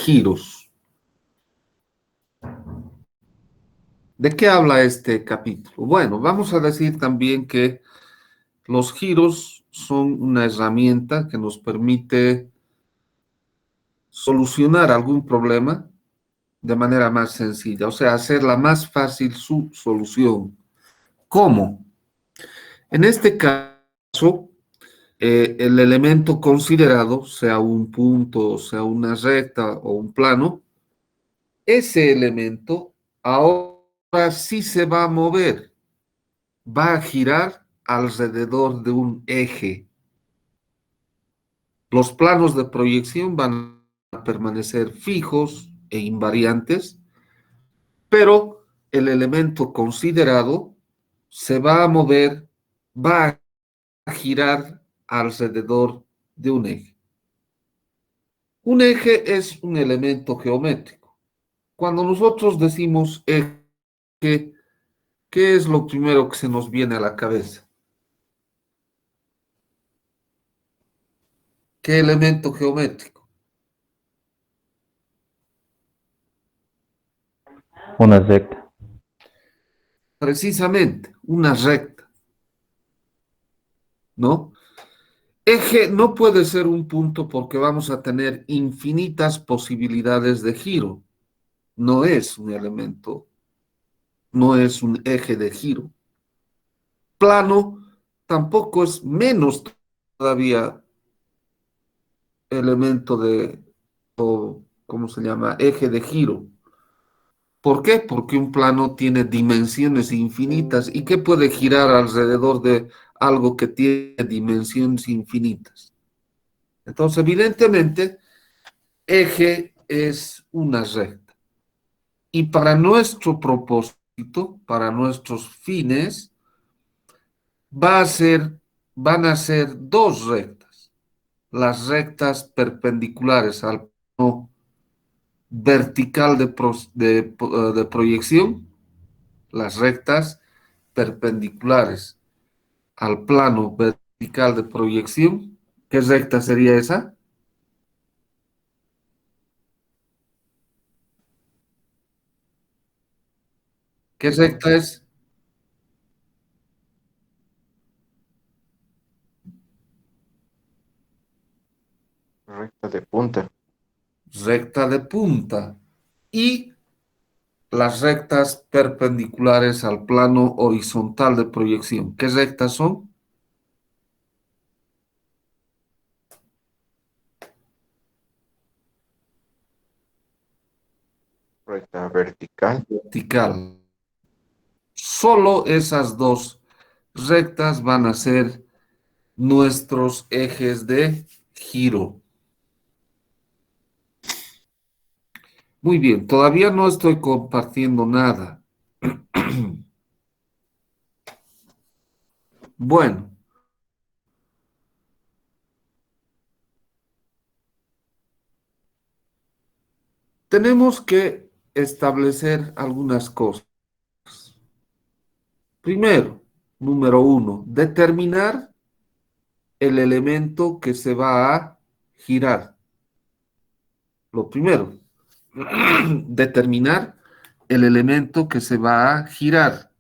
giros. ¿De qué habla este capítulo? Bueno, vamos a decir también que los giros son una herramienta que nos permite solucionar algún problema de manera más sencilla, o sea, hacerla más fácil su solución. ¿Cómo? En este caso, el elemento considerado, sea un punto, sea una recta o un plano, ese elemento ahora sí se va a mover, va a girar alrededor de un eje. Los planos de proyección van a permanecer fijos e invariantes, pero el elemento considerado se va a mover, va a girar alrededor de un eje. Un eje es un elemento geométrico. Cuando nosotros decimos eje, ¿qué es lo primero que se nos viene a la cabeza? ¿Qué elemento geométrico? Una recta. Precisamente, una recta, ¿no? Eje no puede ser un punto porque vamos a tener infinitas posibilidades de giro. No es un elemento, no es un eje de giro. Plano tampoco es menos todavía elemento de, o, ¿cómo se llama? Eje de giro. ¿Por qué? Porque un plano tiene dimensiones infinitas. ¿Y qué puede girar alrededor de algo que tiene dimensiones infinitas? Entonces, evidentemente, eje es una recta. Y para nuestro propósito, para nuestros fines, van a ser dos rectas. Las rectas perpendiculares al plano vertical de proyección, las rectas perpendiculares al plano vertical de proyección. ¿Qué recta sería esa? ¿Qué recta es? Recta de punta. Recta de punta. Y las rectas perpendiculares al plano horizontal de proyección. ¿Qué rectas son? Recta vertical. Vertical. Solo esas dos rectas van a ser nuestros ejes de giro. Muy bien, todavía no estoy compartiendo nada. Bueno, tenemos que establecer algunas cosas. Primero, número uno, determinar el elemento que se va a girar. Lo primero, determinar el elemento que se va a girar.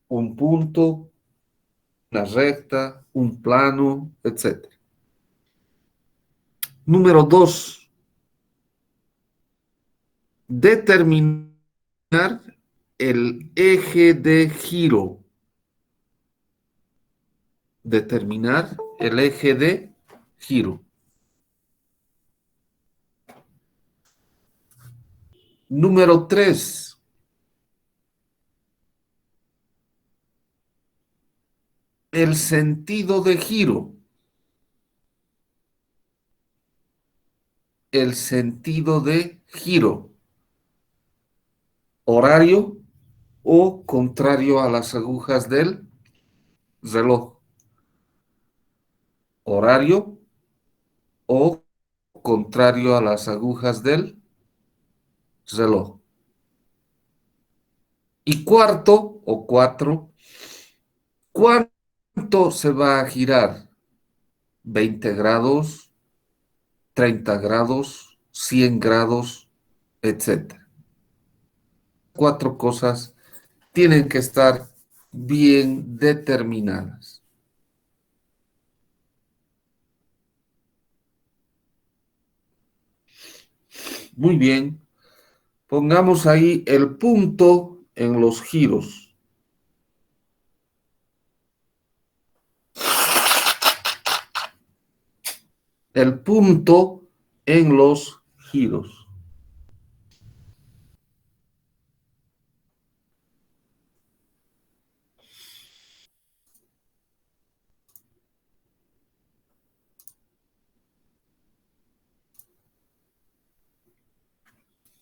Un punto, una recta, un plano, etc. Número dos, determinar el eje de giro. Determinar el eje de giro. Número 3, el sentido de giro. El sentido de giro. Horario o contrario a las agujas del reloj. Horario o contrario a las agujas del reloj. Y cuarto o cuatro, ¿cuánto se va a girar? 20 grados, 30 grados, 100 grados, etc. 4 cosas tienen que estar bien determinadas. Muy bien. Pongamos ahí el punto en los giros. El punto en los giros.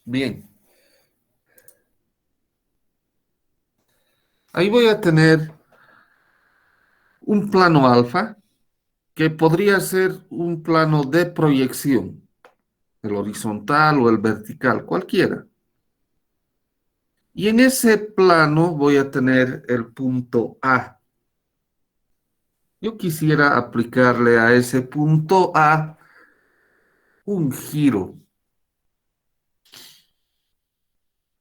Bien. Ahí voy a tener un plano alfa que podría ser un plano de proyección, el horizontal o el vertical, cualquiera. Y en ese plano voy a tener el punto A. Yo quisiera aplicarle a ese punto A un giro.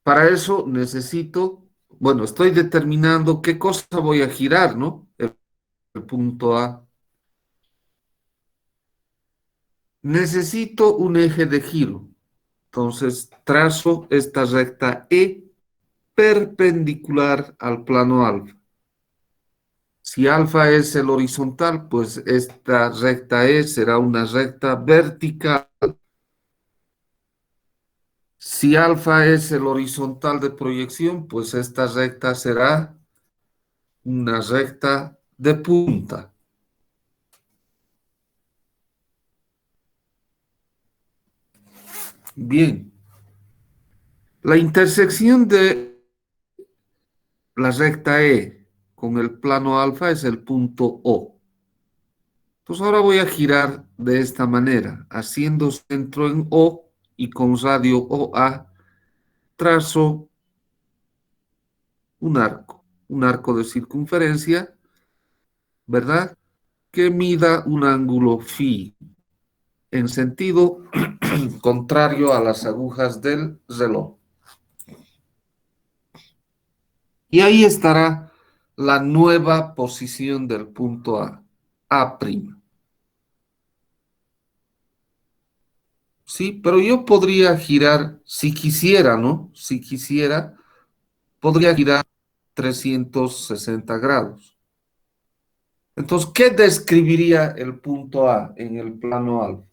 Para eso necesito, bueno, estoy determinando qué cosa voy a girar, ¿no? El punto A. Necesito un eje de giro. Entonces trazo esta recta E perpendicular al plano alfa. Si alfa es el horizontal, pues esta recta E será una recta vertical. Si alfa es el horizontal de proyección, pues esta recta será una recta de punta. Bien. La intersección de la recta E con el plano alfa es el punto O. Entonces ahora voy a girar de esta manera, haciendo centro en O y con radio OA trazo un arco de circunferencia, ¿verdad? Que mida un ángulo phi en sentido contrario a las agujas del reloj. Y ahí estará la nueva posición del punto A, A'. Sí, pero yo podría girar, si quisiera, ¿no? Si quisiera, podría girar 360 grados. Entonces, ¿qué describiría el punto A en el plano alfa?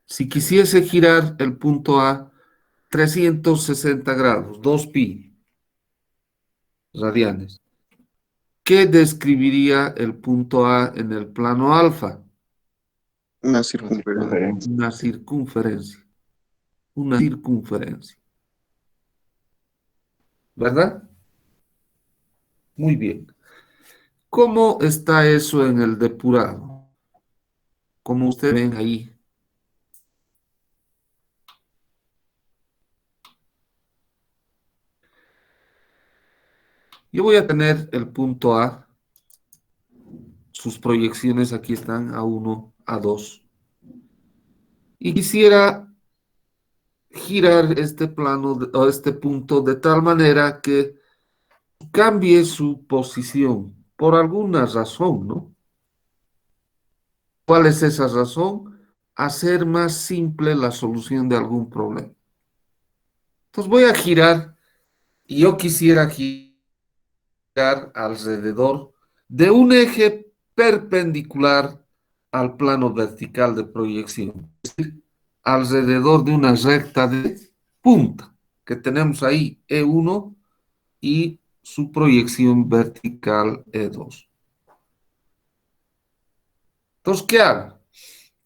Si quisiese girar el punto A 360 grados, 2π radianes, ¿qué describiría el punto A en el plano alfa? Una circunferencia. Una circunferencia. Una circunferencia. ¿Verdad? Muy bien. ¿Cómo está eso en el depurado? Como ustedes ven ahí. Yo voy a tener el punto A. Sus proyecciones aquí están, A1, A2. Y quisiera girar este plano o este punto de tal manera que cambie su posición por alguna razón, ¿no? ¿Cuál es esa razón? Hacer más simple la solución de algún problema. Entonces voy a girar y yo quisiera girar alrededor de un eje perpendicular al plano vertical de proyección, es decir, alrededor de una recta de punta que tenemos ahí, E1, y su proyección vertical E2. Entonces, ¿qué hago?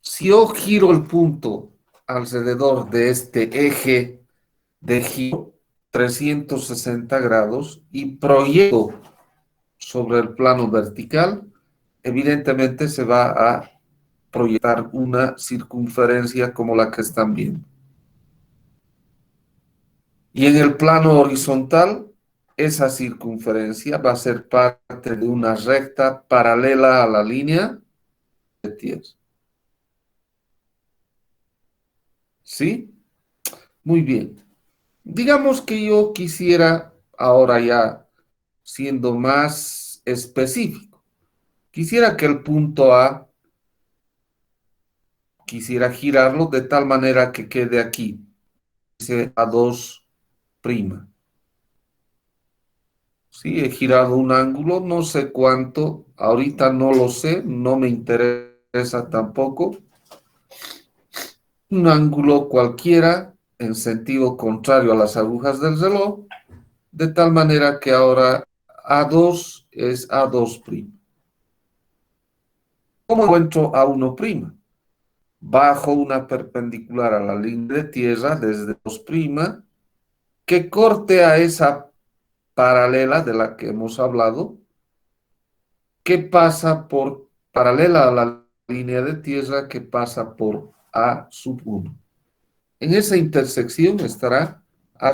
Si yo giro el punto alrededor de este eje de giro 360 grados y proyecto sobre el plano vertical, evidentemente se va a proyectar una circunferencia como la que están viendo. Y en el plano horizontal, esa circunferencia va a ser parte de una recta paralela a la línea de tierra. ¿Sí? Muy bien. Digamos que yo quisiera, ahora ya siendo más específico, quisiera que el punto A, quisiera girarlo de tal manera que quede aquí, dice A2'. Sí, he girado un ángulo, no sé cuánto, ahorita no lo sé, no me interesa tampoco. Un ángulo cualquiera en sentido contrario a las agujas del reloj, de tal manera que ahora A2 es A2'. ¿Cómo encuentro A1'? Bajo una perpendicular a la línea de tierra desde 2', que corte a esa paralela de la que hemos hablado, que pasa por paralela a la línea de tierra que pasa por A'. En esa intersección estará A'.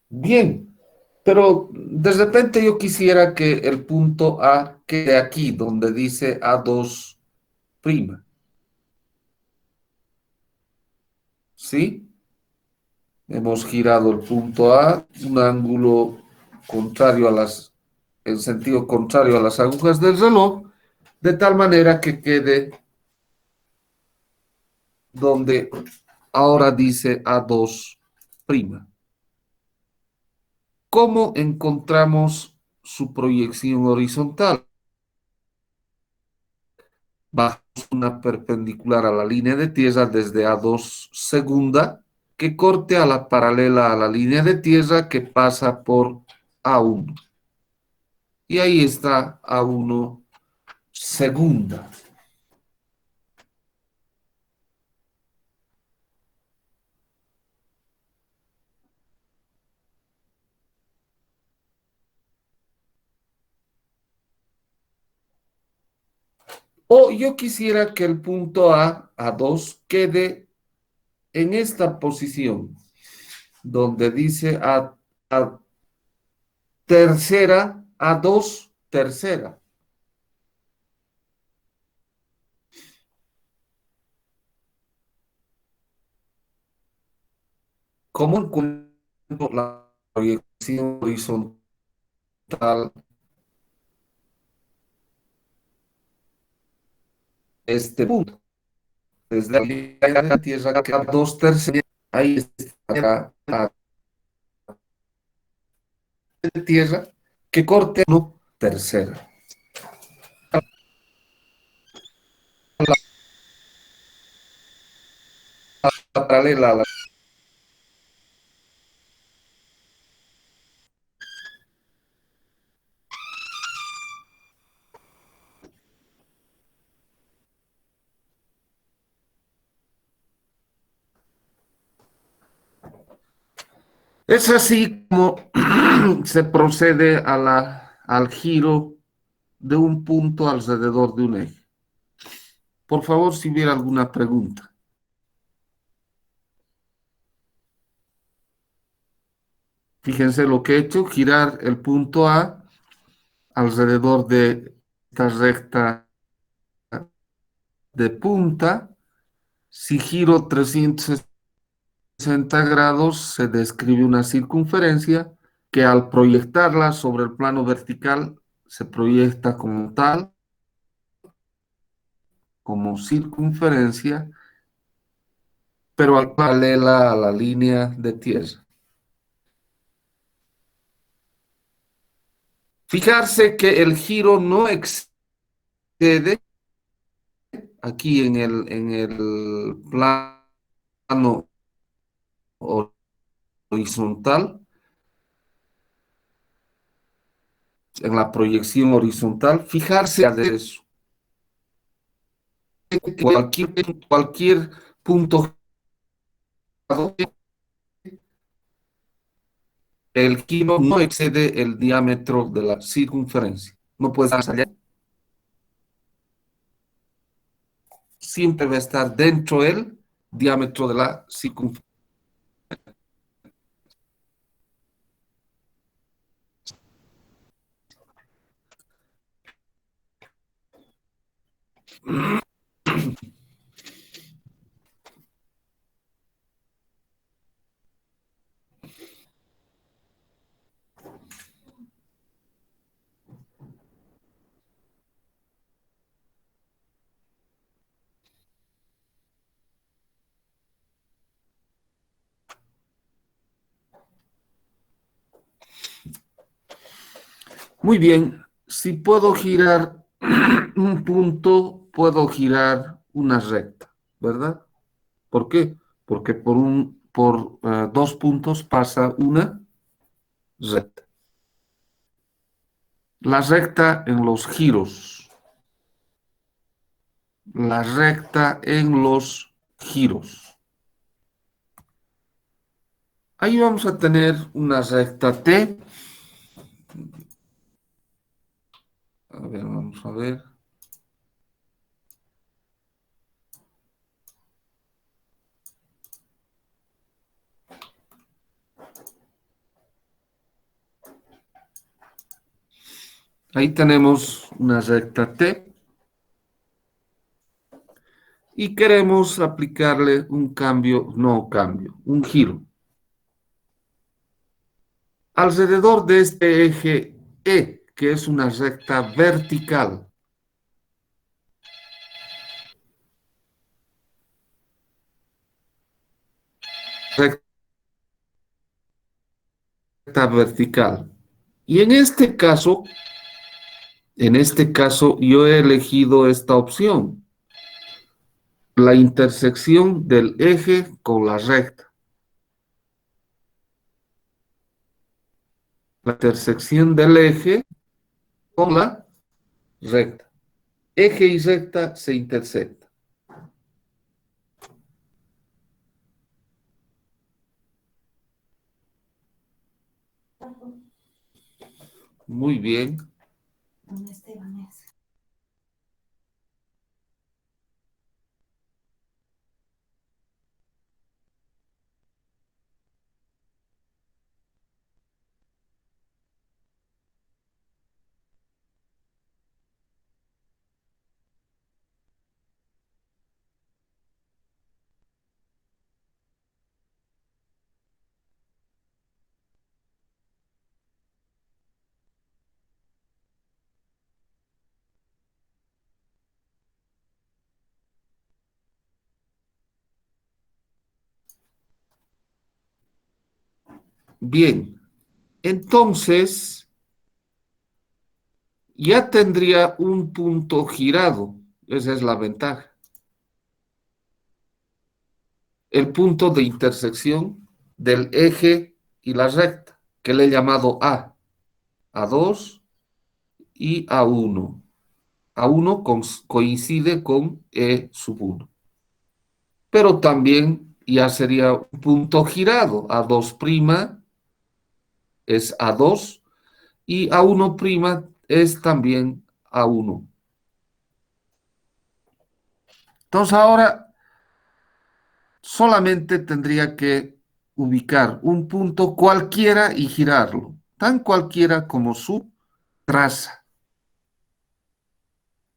Bien, pero de repente yo quisiera que el punto A quede aquí, donde dice A2'. ¿Sí? Hemos girado el punto A, un ángulo contrario a en sentido contrario a las agujas del reloj, de tal manera que quede donde ahora dice A2'. ¿Cómo encontramos su proyección horizontal? Bajo una perpendicular a la línea de tierra desde A2', que corte a la paralela a la línea de tierra que pasa por A'. Y ahí está A1'. O yo quisiera que el punto A2, quede en esta posición, donde dice A tercera, A2 tercera. ¿Cómo encuentro la proyección horizontal? Este punto, desde la línea de la tierra que A2 tercera, ahí está la tierra que corte A1 tercera. La paralela a la. Es así como se procede al giro de un punto alrededor de un eje. Por favor, si hubiera alguna pregunta. Fíjense lo que he hecho, girar el punto A alrededor de esta recta de punta. Si giro 360 grados, se describe una circunferencia que al proyectarla sobre el plano vertical se proyecta como tal, como circunferencia, pero al paralela a la línea de tierra. Fijarse que el giro no excede aquí en el plano horizontal, en la proyección horizontal, fijarse de eso. Cualquier punto, el giro no excede el diámetro de la circunferencia. No puede más allá. siempre va a estar dentro del diámetro de la circunferencia. Muy bien, si puedo girar un punto, puedo girar una recta, ¿verdad? ¿Por qué? Porque por dos puntos pasa una recta. La recta en los giros. La recta en los giros. Ahí vamos a tener una recta T. A ver, vamos a ver. Ahí tenemos una recta T. Y queremos aplicarle un un giro. Alrededor de este eje E, que es una recta vertical. Recta vertical. Y en este caso, yo he elegido esta opción. La intersección del eje con la recta. La intersección del eje con la recta. Eje y recta se intersectan. Muy bien. Bien. Entonces, ya tendría un punto girado. Esa es la ventaja. El punto de intersección del eje y la recta, que le he llamado A, A2 y A1. A1 coincide con E sub 1. Pero también ya sería un punto girado. A2' es A2 y A1' es también A1. Entonces ahora solamente tendría que ubicar un punto cualquiera y girarlo, tan cualquiera como su traza.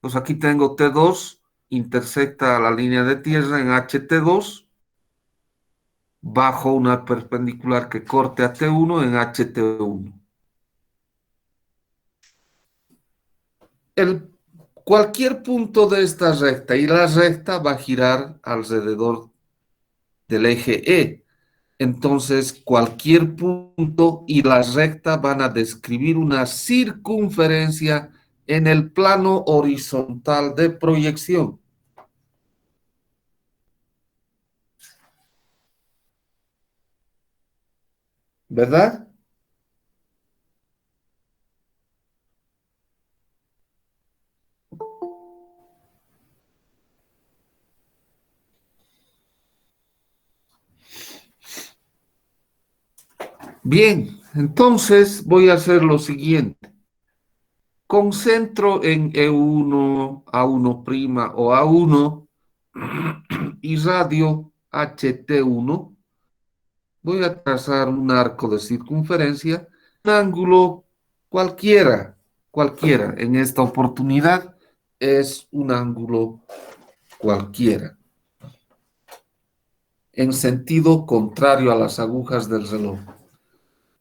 Pues aquí tengo T2, intersecta la línea de tierra en HT2, bajo una perpendicular que corte a T1 en HT1. Cualquier punto de esta recta y la recta va a girar alrededor del eje E. Entonces, cualquier punto y la recta van a describir una circunferencia en el plano horizontal de proyección. ¿Verdad? Bien, entonces voy a hacer lo siguiente. Concentro en E1, A1' o A1 y radio HT1, voy a trazar un arco de circunferencia, un ángulo cualquiera. En esta oportunidad es un ángulo cualquiera, en sentido contrario a las agujas del reloj.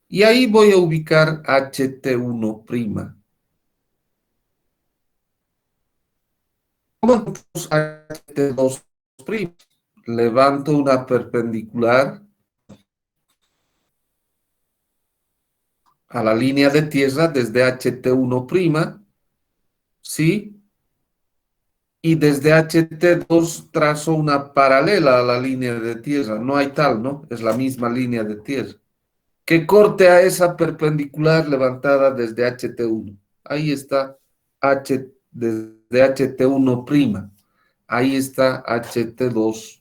Y ahí voy a ubicar HT1'. ¿Cómo encontramos HT2'? Levanto una perpendicular a la línea de tierra desde HT1', ¿sí? Y desde HT2 trazo una paralela a la línea de tierra. No hay tal, ¿no? Es la misma línea de tierra. Que corte a esa perpendicular levantada desde HT1. Ahí está desde HT1'. Ahí está HT2'.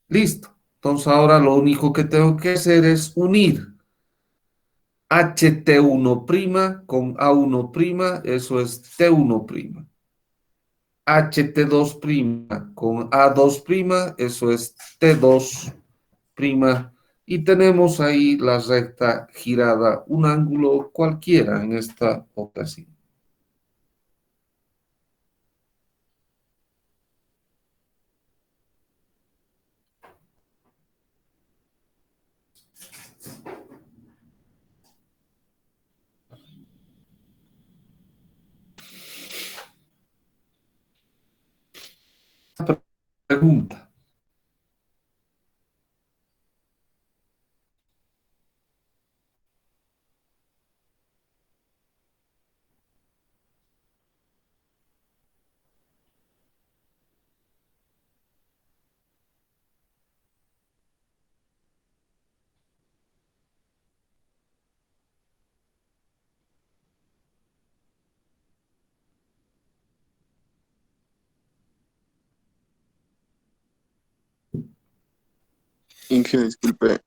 Listo. Entonces ahora lo único que tengo que hacer es unir HT1' con A1', eso es T1'. HT2' con A2', eso es T2'. Y tenemos ahí la recta girada, un ángulo cualquiera en esta ocasión. Pregunta. Inge, disculpe.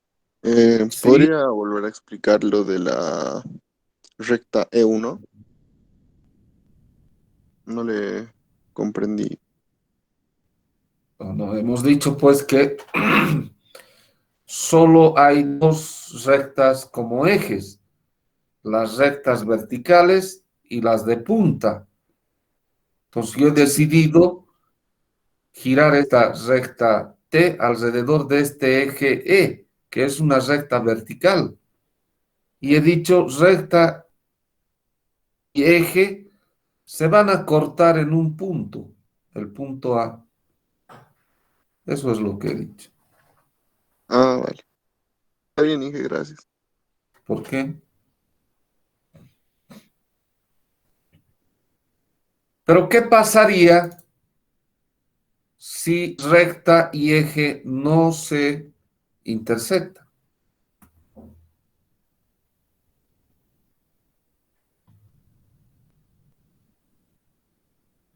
Sí, ¿Podría volver a explicar lo de la recta E1? No le comprendí. no, hemos dicho pues que solo hay dos rectas como ejes, las rectas verticales y las de punta. Entonces yo he decidido girar esta recta T alrededor de este eje E, que es una recta vertical. Y he dicho recta y eje se van a cortar en un punto, el punto A. Eso es lo que he dicho. Ah, vale. Está bien, Inge, gracias. ¿Por qué? Pero ¿qué pasaría si recta y eje no se intersectan?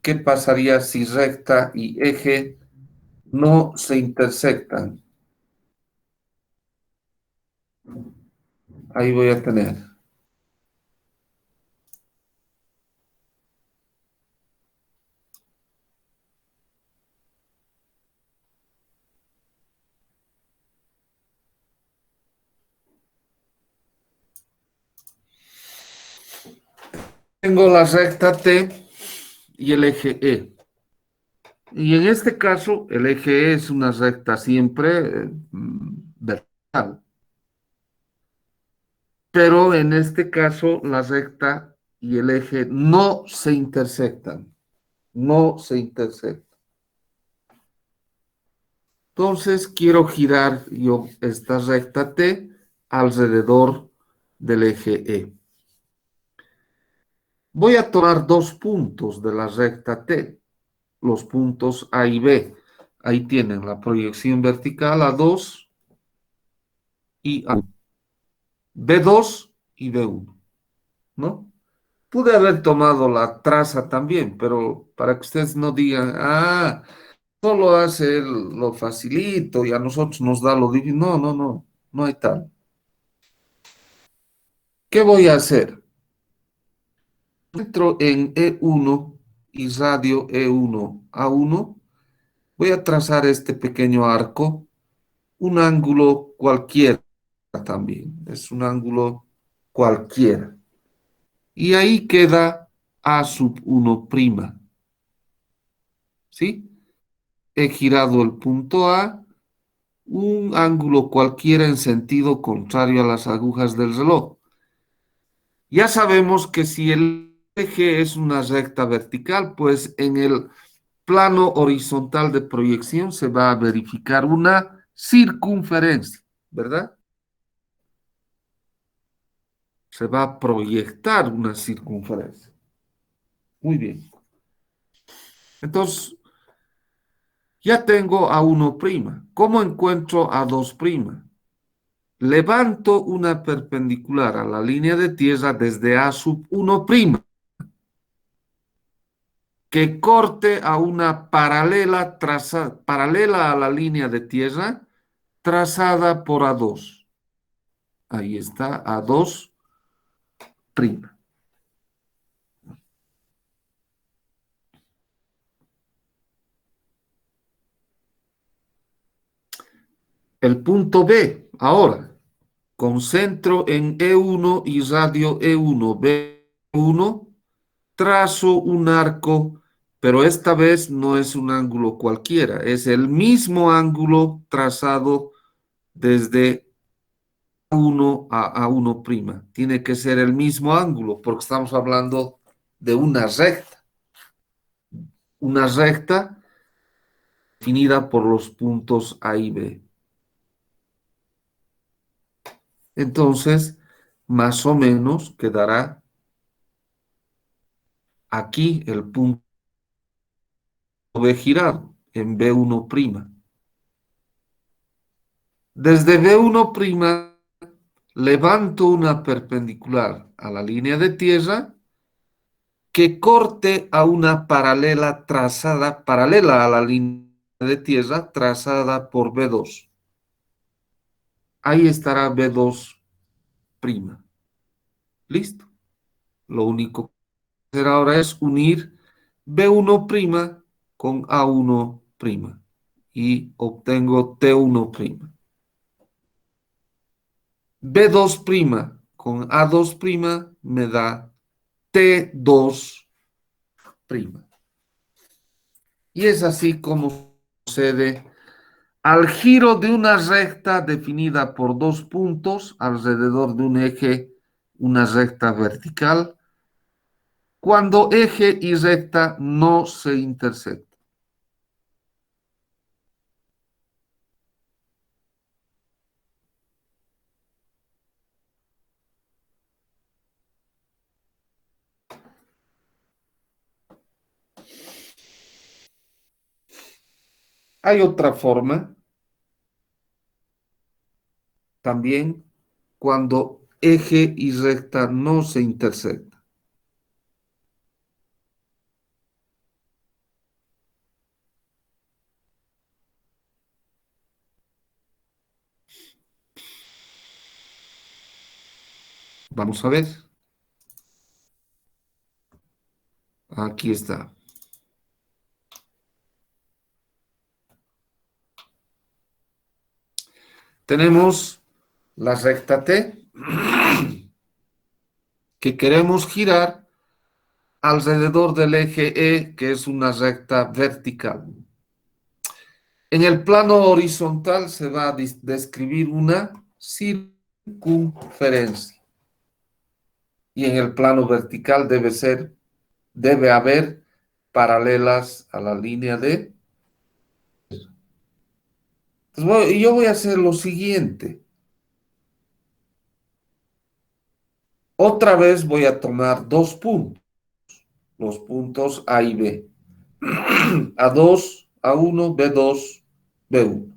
¿Qué pasaría si recta y eje no se intersectan? Ahí voy a tener. Tengo la recta T y el eje E. Y en este caso, el eje E es una recta siempre vertical. Pero en este caso, la recta y el eje no se intersectan. No se intersectan. Entonces, quiero girar yo esta recta T alrededor del eje E. Voy a tomar dos puntos de la recta T, los puntos A y B. Ahí tienen la proyección vertical A2 y A1. B2 y B1, ¿no? Pude haber tomado la traza también, pero para que ustedes no digan, solo hace lo facilito y a nosotros nos da lo divino. No, no, no, no hay tal. ¿Qué voy a hacer? Entro en E1 y radio E1 A1, voy a trazar este pequeño arco, un ángulo cualquiera también, es un ángulo cualquiera. Y ahí queda A sub 1', ¿sí? He girado el punto A, un ángulo cualquiera en sentido contrario a las agujas del reloj. Ya sabemos que si el eje es una recta vertical, pues en el plano horizontal de proyección se va a verificar una circunferencia, ¿verdad? Se va a proyectar una circunferencia. Muy bien. Entonces, ya tengo a 1'. ¿Cómo encuentro a 2'? Levanto una perpendicular a la línea de tierra desde A sub 1', que corte a una paralela a la línea de tierra trazada por A2. Ahí está, A2'. El punto B, ahora, concentro en E1 y radio E1, B1, trazo un arco, pero esta vez no es un ángulo cualquiera, es el mismo ángulo trazado desde A1 a A1'. Tiene que ser el mismo ángulo porque estamos hablando de una recta definida por los puntos A y B. Entonces, más o menos quedará aquí el punto B girado en B1'. Desde B1', levanto una perpendicular a la línea de tierra que corte a una paralela paralela a la línea de tierra trazada por B2. Ahí estará B2'. Listo. Lo único que hacer ahora es unir B1' con A1' y obtengo T1'. B2' con A2' me da T2'. Y es así como sucede al giro de una recta definida por dos puntos alrededor de un eje, una recta vertical, cuando eje y recta no se intersectan. Hay otra forma también cuando eje y recta no se intersectan. Vamos a ver. Aquí está. Tenemos la recta T que queremos girar alrededor del eje E, que es una recta vertical. En el plano horizontal se va a describir una circunferencia. Y en el plano vertical debe haber paralelas a la línea de. Entonces yo voy a hacer lo siguiente. Otra vez voy a tomar dos puntos, los puntos A y B. A2, A1, B2, B1.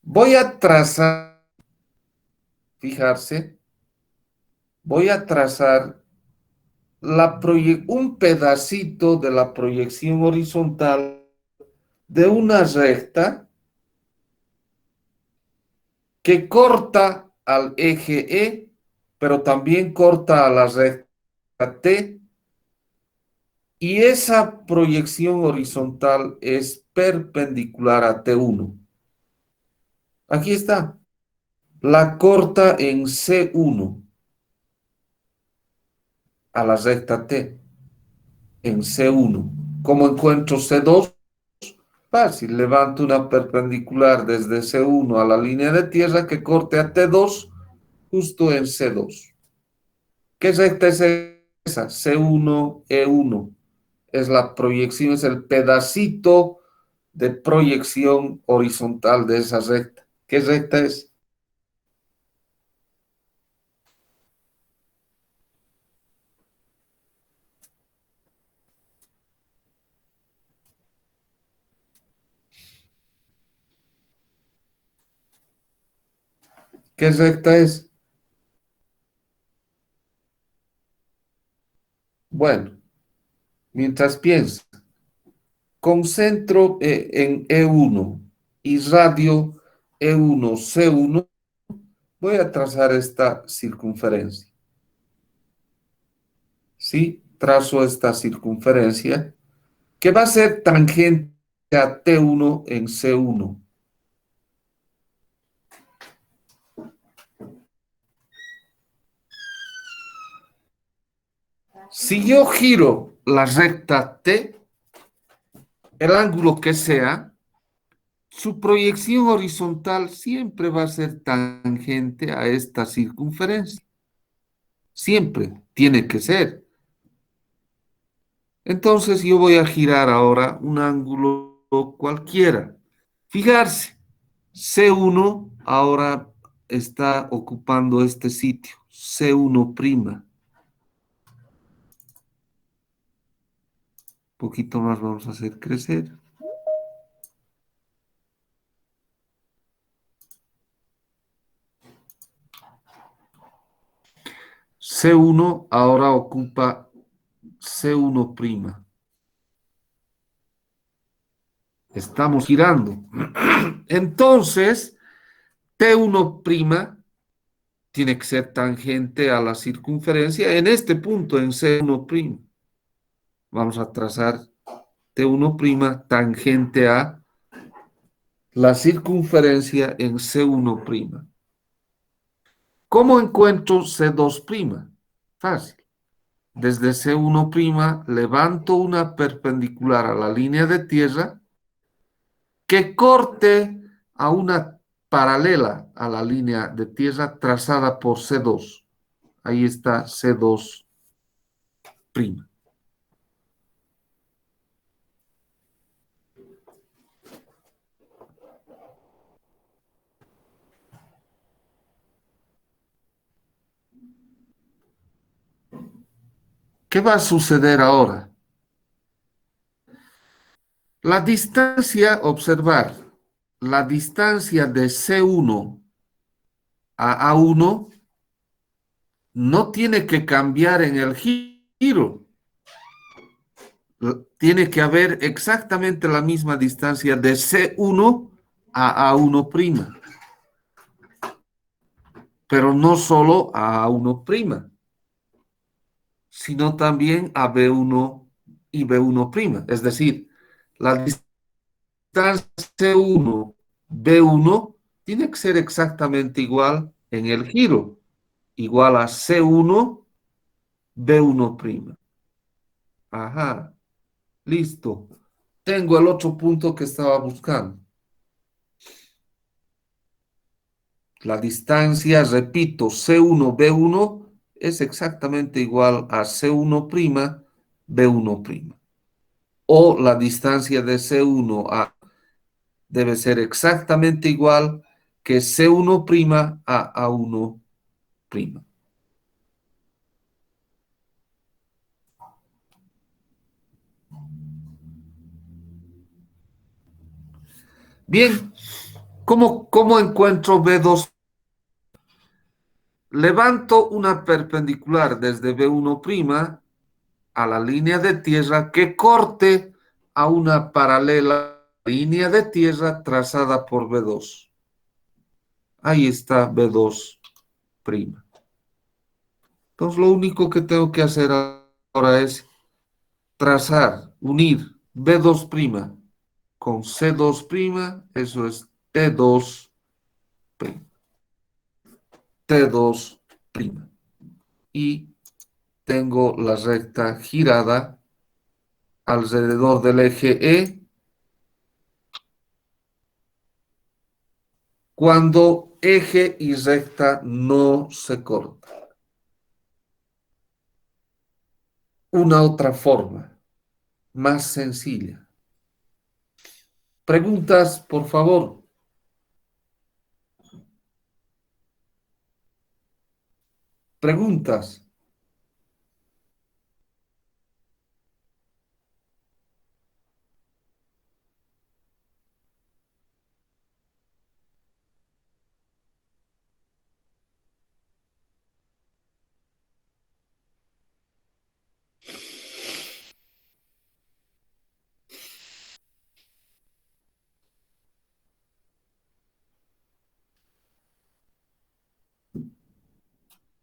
Voy a trazar, fijarse, voy a trazar un pedacito de la proyección horizontal de una recta que corta al eje E, pero también corta a la recta T Y esa proyección horizontal es perpendicular a T1. Aquí está. La corta en C1 a la recta T, en C1. ¿Cómo encuentro C2? Fácil, levanto una perpendicular desde C1 a la línea de tierra que corte a T2 justo en C2. ¿Qué recta es esa? C1, E1. Es la proyección, es el pedacito de proyección horizontal de esa recta. ¿Qué recta es? ¿Qué recta es? Bueno, mientras piensa, concentro en E1 y radio E1, C1, voy a trazar esta circunferencia. ¿Sí? Trazo esta circunferencia que va a ser tangente a T1 en C1. Si yo giro la recta T, el ángulo que sea, su proyección horizontal siempre va a ser tangente a esta circunferencia. Siempre tiene que ser. Entonces yo voy a girar ahora un ángulo cualquiera. Fijarse, C1 ahora está ocupando este sitio, C1'. Un poquito más vamos a hacer crecer. C1 ahora ocupa C1'. Estamos girando. Entonces, T1' tiene que ser tangente a la circunferencia en este punto, en C1'. Vamos a trazar T1' tangente a la circunferencia en C1'. ¿Cómo encuentro C2'? Fácil. Desde C1' levanto una perpendicular a la línea de tierra que corte a una paralela a la línea de tierra trazada por C2. Ahí está C2'. ¿Qué va a suceder ahora? La distancia, observar, la distancia de C1 a A1 no tiene que cambiar en el giro. Tiene que haber exactamente la misma distancia de C1 a A1', pero no solo a A1', sino también a B1 y B1'. Es decir, la distancia C1, B1 tiene que ser exactamente igual en el giro, igual a C1, B1'. Ajá, listo. Tengo el otro punto que estaba buscando. La distancia, repito, C1, B1 es exactamente igual a C1', B1'. O la distancia de C1 a debe ser exactamente igual que C1' a A1'. Bien, ¿cómo encuentro B2? Levanto una perpendicular desde B1' a la línea de tierra que corte a una paralela línea de tierra trazada por B2. Ahí está B2'. Entonces lo único que tengo que hacer ahora es trazar, unir B2' con C2', eso es T2'. T2'. Y tengo la recta girada alrededor del eje E cuando eje y recta no se cortan. Una otra forma, más sencilla. Preguntas, por favor. Preguntas.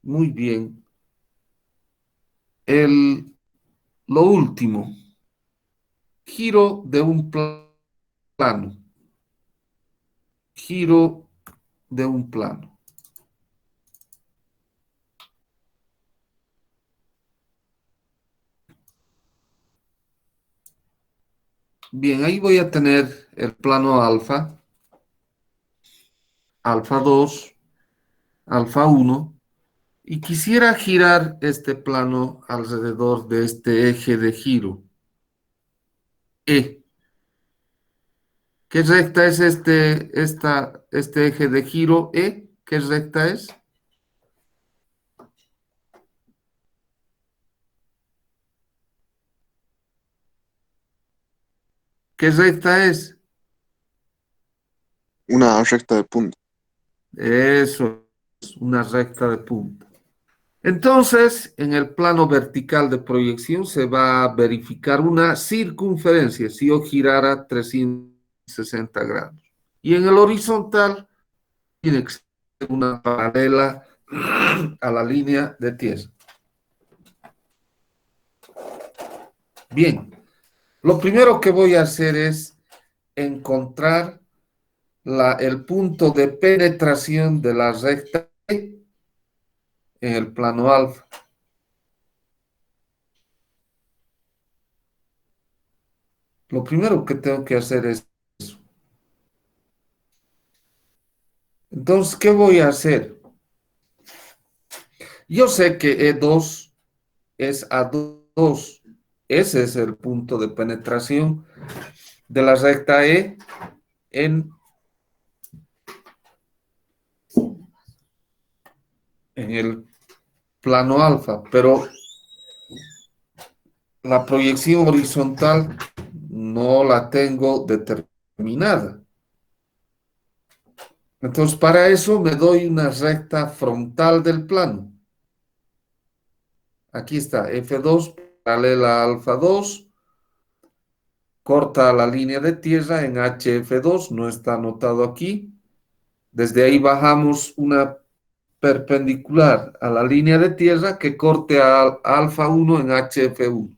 Muy bien. Lo último, giro de un plano. Giro de un plano. Bien, ahí voy a tener el plano alfa, alfa 2, alfa 1, y quisiera girar este plano alrededor de este eje de giro, E. ¿Qué recta es este eje de giro E? ¿Qué recta es? ¿Qué recta es? Una recta de punta. Eso es una recta de punta. Entonces, en el plano vertical de proyección se va a verificar una circunferencia si yo girara 360 grados. Y en el horizontal tiene que ser una paralela a la línea de tierra. Bien, lo primero que voy a hacer es encontrar el punto de penetración de la recta E en el plano alfa. Lo primero que tengo que hacer es eso. Entonces, ¿qué voy a hacer? Yo sé que E2 es A2. Ese es el punto de penetración de la recta E en el plano alfa, pero la proyección horizontal no la tengo determinada. Entonces, para eso me doy una recta frontal del plano. Aquí está, F2 paralela a alfa 2, corta la línea de tierra en HF2, no está anotado aquí. Desde ahí bajamos una perpendicular a la línea de tierra que corte a alfa 1 en HF1.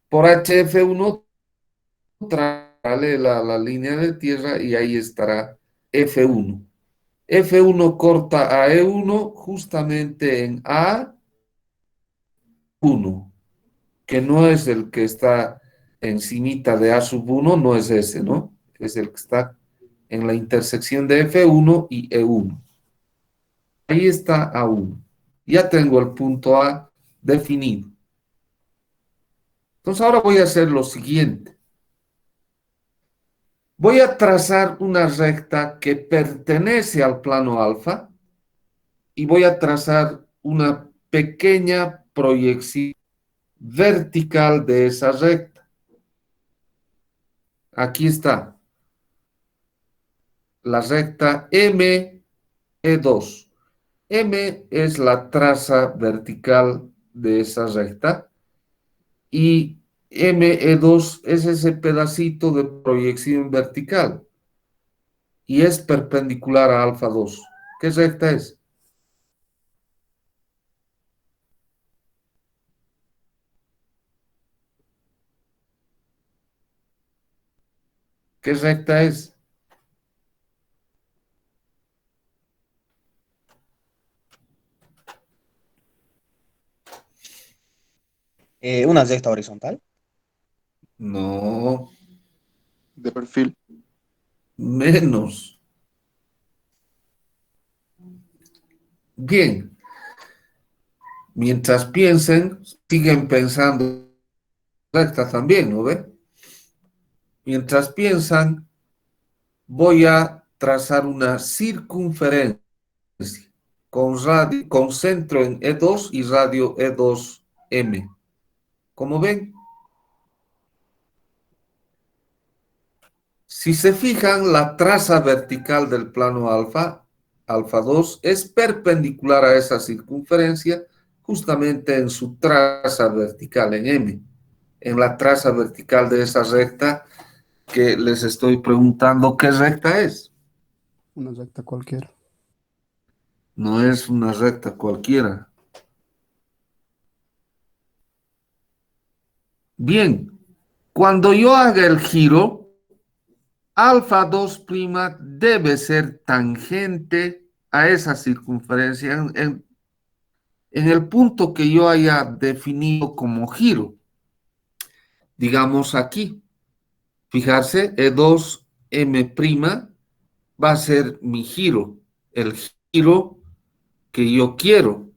Por HF1 paralela a la línea de tierra y ahí estará F1. F1 corta a E1 justamente en A1, que no es el que está encimita de A sub 1, no es ese, ¿no? Es el que está en la intersección de F1 y E1. Ahí está A1. Ya tengo el punto A definido. Entonces ahora voy a hacer lo siguiente. Voy a trazar una recta que pertenece al plano alfa y voy a trazar una pequeña proyección vertical de esa recta. Aquí está la recta ME2. M es la traza vertical de esa recta y ME2 es ese pedacito de proyección vertical y es perpendicular a alfa 2. ¿Qué recta es? ¿Qué recta es? Una recta horizontal. No, De perfil. menos. Bien, mientras piensen, siguen pensando recta también, ¿no ve? Mientras piensan, voy a trazar una circunferencia con centro en E2 y radio E2M. Como ven, si se fijan, la traza vertical del plano alfa, alfa 2, es perpendicular a esa circunferencia justamente en su traza vertical en M, en la traza vertical de esa recta que les estoy preguntando qué recta es. Una recta cualquiera. No es una recta cualquiera. Bien, cuando yo haga el giro, alfa 2' debe ser tangente a esa circunferencia en el punto que yo haya definido como giro. Digamos aquí, fijarse, E2M' va a ser mi giro, el giro que yo quiero.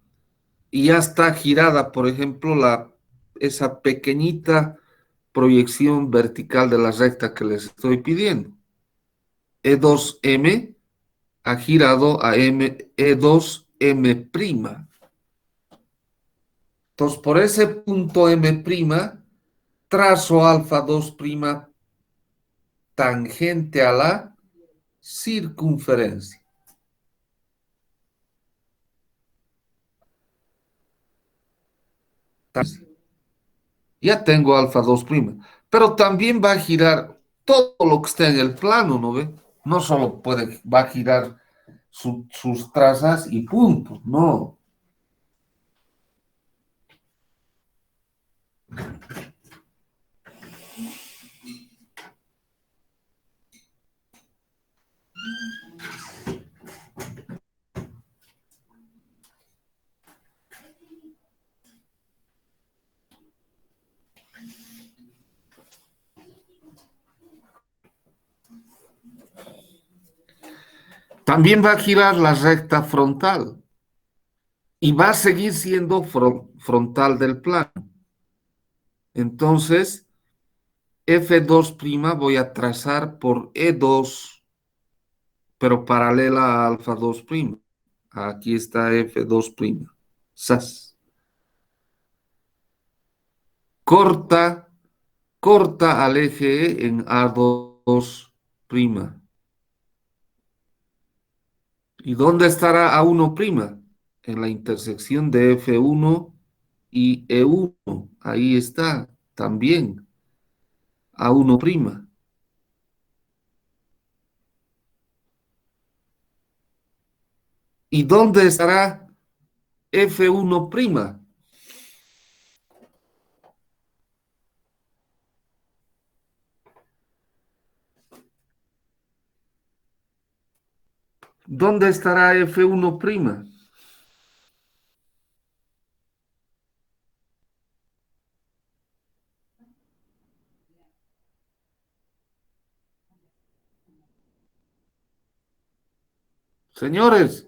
Y ya está girada, por ejemplo, esa pequeñita proyección vertical de la recta que les estoy pidiendo. E2M ha girado a E2M'. Entonces, por ese punto M', trazo alfa 2' tangente a la circunferencia. Ya tengo alfa 2', pero también va a girar todo lo que está en el plano, ¿no ve? No solo va a girar sus trazas y punto, no. También va a girar la recta frontal y va a seguir siendo frontal del plano. Entonces, F2' voy a trazar por E2, pero paralela a alfa 2'. Aquí está F2'. ¡Sas! Corta, corta al eje E en A2'. ¿Y dónde estará A1'? En la intersección de F1 y E1. Ahí está, también, A1'. ¿Y dónde estará F1'? ¿Dónde estará F1'? Señores,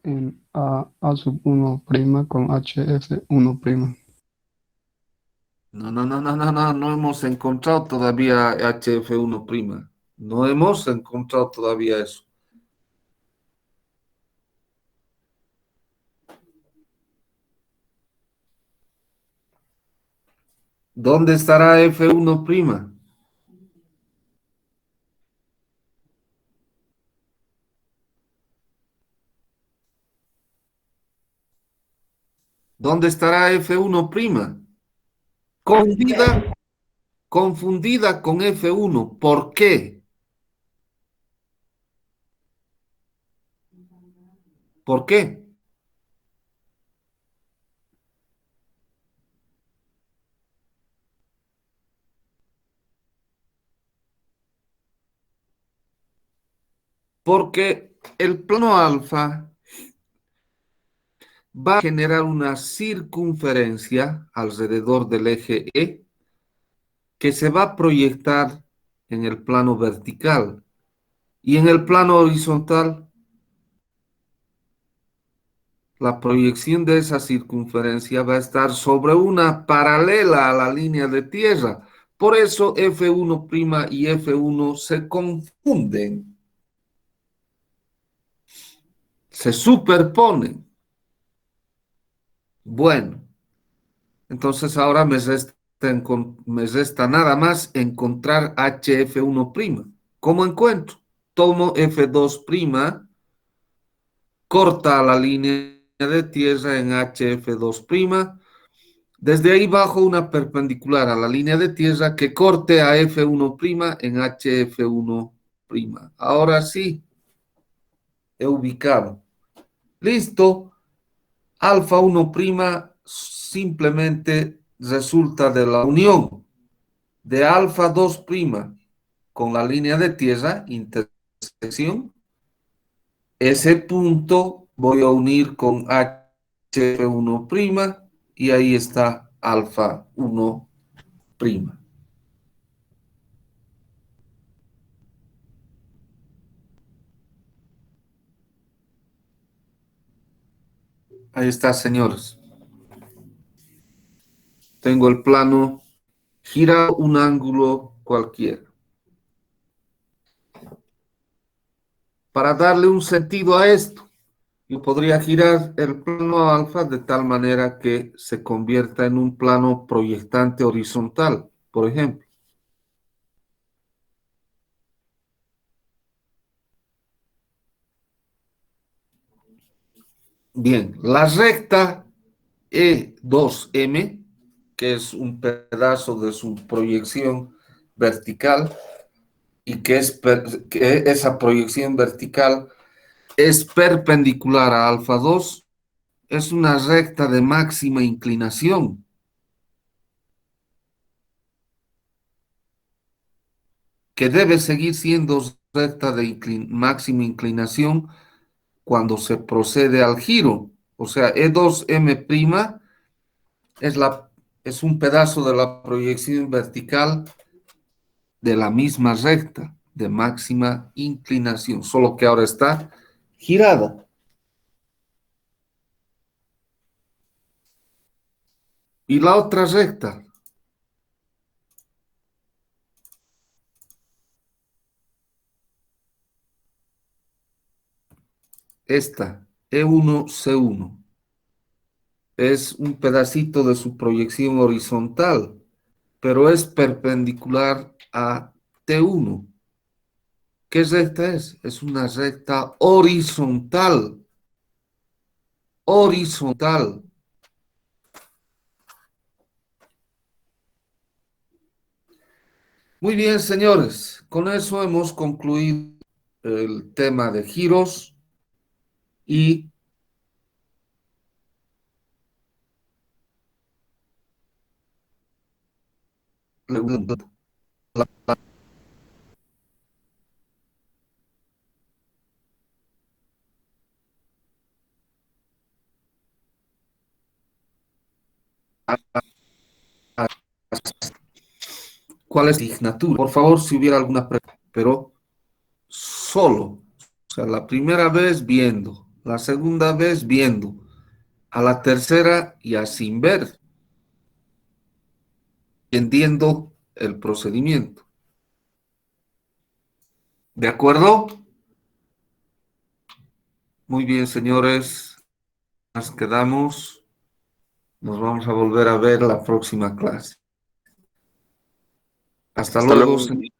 En A sub 1' con HF 1'. no hemos encontrado todavía HF1'. No hemos encontrado todavía eso. ¿Dónde estará F1'? ¿Dónde estará F1'? Confundida, confundida con F1. ¿Por qué? ¿Por qué? porque el plano alfa va a generar una circunferencia alrededor del eje E que se va a proyectar en el plano vertical y en el plano horizontal la proyección de esa circunferencia va a estar sobre una paralela a la línea de tierra. Por eso F1' y F1 se confunden, se superponen. Bueno, entonces ahora me resta nada más encontrar HF1'. ¿Cómo encuentro? Tomo F2', corta la línea de tierra en HF2'. Desde ahí bajo una perpendicular a la línea de tierra que corte a F1' en HF1'. Ahora sí, he ubicado. Listo. Alfa 1' simplemente resulta de la unión de alfa 2' con la línea de tierra, intersección. Ese punto voy a unir con HF1' y ahí está alfa 1'. Ahí está, señores. Tengo el plano girado un ángulo cualquiera. Para darle un sentido a esto, yo podría girar el plano alfa de tal manera que se convierta en un plano proyectante horizontal, por ejemplo. Bien, la recta E2M, que es un pedazo de su proyección vertical, y que esa proyección vertical es perpendicular a alfa 2, es una recta de máxima inclinación. Que debe seguir siendo recta de máxima inclinación cuando se procede al giro. O sea, E2M' es un pedazo de la proyección vertical de la misma recta de máxima inclinación, solo que ahora está girada. Y la otra recta, esta, E1C1, es un pedacito de su proyección horizontal, pero es perpendicular a T1. ¿Qué recta es? Es una recta horizontal. Horizontal. Muy bien, señores. Con eso hemos concluido el tema de giros y cuál es la asignatura. Por favor, si hubiera alguna pregunta, pero solo. O sea, la primera vez viendo, la segunda vez viendo, a la tercera ya sin ver, entendiendo el procedimiento. ¿De acuerdo? Muy bien, señores. Nos quedamos. Nos vamos a volver a ver la próxima clase. Hasta Hasta luego, luego. señor.